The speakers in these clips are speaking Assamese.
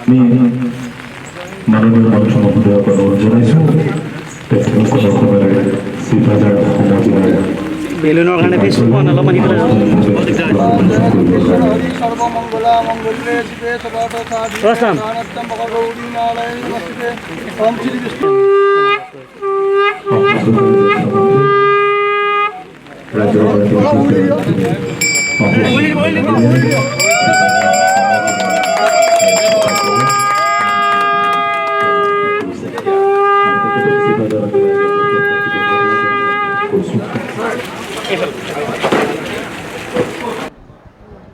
আমি মাননীয় মন্ত্ৰী মহোদয়ক অনুৰোধ জনাইছোঁ শিৱসাগৰ সমজিলাৰ বেলুনৰ কাৰণে ফেচবুক অলপ আনি পেলাই সৰ্বমঙ্গলা মঙ্গলে শিবে সৰ্বত সাধিতম ভগবতী নাৰায়ণ নমস্তে ওম শ্ৰী বিষ্ণু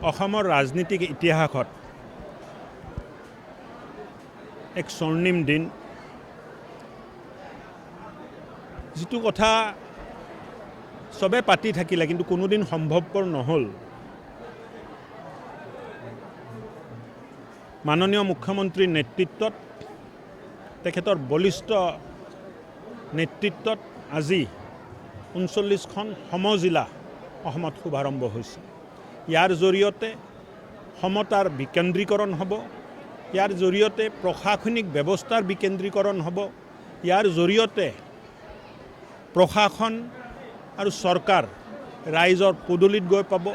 অসমৰ ৰাজনীতিক ইতিহাসত এক স্বৰ্ণিম দিন, যিটো কথা চবে পাতি থাকিলে কিন্তু কোনোদিন সম্ভৱপৰ নহ'ল। মাননীয় মুখ্যমন্ত্ৰীৰ নেতৃত্বত, তেখেতৰ বলিষ্ঠ নেতৃত্বত আজি ৩৯খন সমজিলা অসমত শুভাৰম্ভ হৈছে। ইয়াৰ জৰিয়তে সমতাৰ বিকেন্দ্ৰীকৰণ হ'ব, ইয়াৰ জৰিয়তে প্ৰশাসনিক ব্যৱস্থাৰ বিকেন্দ্ৰীকৰণ হ'ব, ইয়াৰ জৰিয়তে প্ৰশাসন আৰু চৰকাৰ ৰাইজৰ পদূলিত গৈ পাব,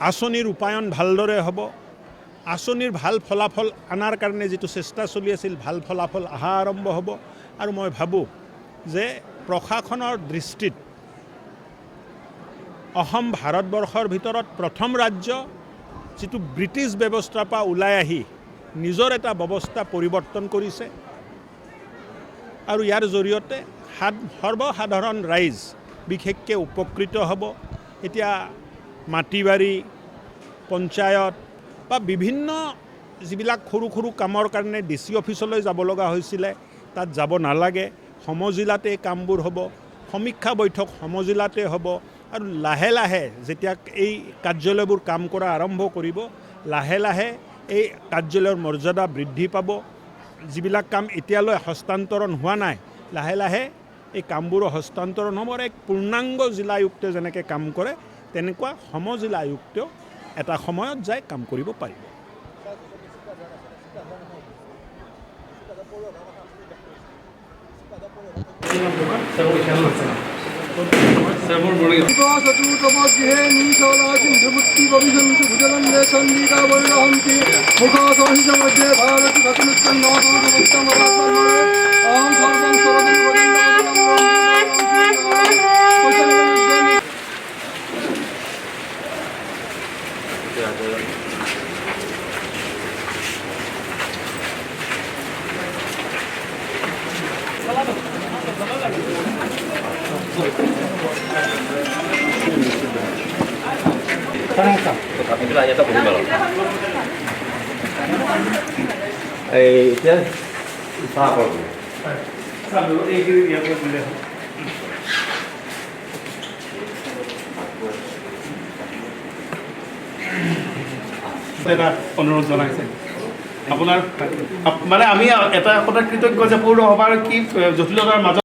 আঁচনিৰ ৰূপায়ণ ভালদৰে হ'ব, আঁচনিৰ ভাল ফলাফল অনাৰ কাৰণে যিটো চেষ্টা চলি আছিল ভাল ফলাফল অহা আৰম্ভ হ'ব। আৰু মই ভাবোঁ যে প্ৰশাসনৰ দৃষ্টিত অসম ভাৰতবৰ্ষৰ ভিতৰত প্ৰথম ৰাজ্য যিটো ব্ৰিটিছ ব্যৱস্থাৰ পৰা ওলাই আহি নিজৰ এটা ব্যৱস্থা পৰিৱৰ্তন কৰিছে, আৰু ইয়াৰ জৰিয়তে সৰ্বসাধাৰণ ৰাইজ বিশেষকৈ উপকৃত হ'ব। এতিয়া মাটি বাৰী, পঞ্চায়ত বা বিভিন্ন যিবিলাক সৰু সৰু কামৰ কাৰণে DC অফিচলৈ যাব লগা হৈছিলে, তাত যাব নালাগে, সমজিলাতে কামবোৰ হ'ব, সমীক্ষা বৈঠক সমজিলাতে হ'ব। আৰু লাহে লাহে যেতিয়া এই কাৰ্যালয়বোৰ কাম কৰা আৰম্ভ কৰিব, লাহে লাহে এই কাৰ্যালয়ৰ মৰ্যাদা বৃদ্ধি পাব। যিবিলাক কাম এতিয়ালৈ হস্তান্তৰণ হোৱা নাই, লাহে লাহে এই কামবোৰো হস্তান্তৰণ হ'ব। এক পূৰ্ণাংগ জিলা আয়ুক্তে যেনেকৈ কাম কৰে, তেনেকুৱা সমজিলা আয়ুক্তেও এটা সময়ত যাই কাম কৰিব পাৰিব। চতুর্থমধ্যে নিশলা সিন্ধুভুক্তি ভবিষ্যন্তু ভুজলন্দে সন্দিকা বৈরহন্তি মুখা সহিত মধ্যে ভারত ভক্তনুত্তম নমস্কার অহম সর্বং সর্বং এতিয়া চাহ কৰোঁ এটা অনুৰোধ জনাইছে আপোনাৰ মানে আমি এটা কথা কৃতজ্ঞ যে পৌৰসভাৰ কি জটিলতাৰ মাজত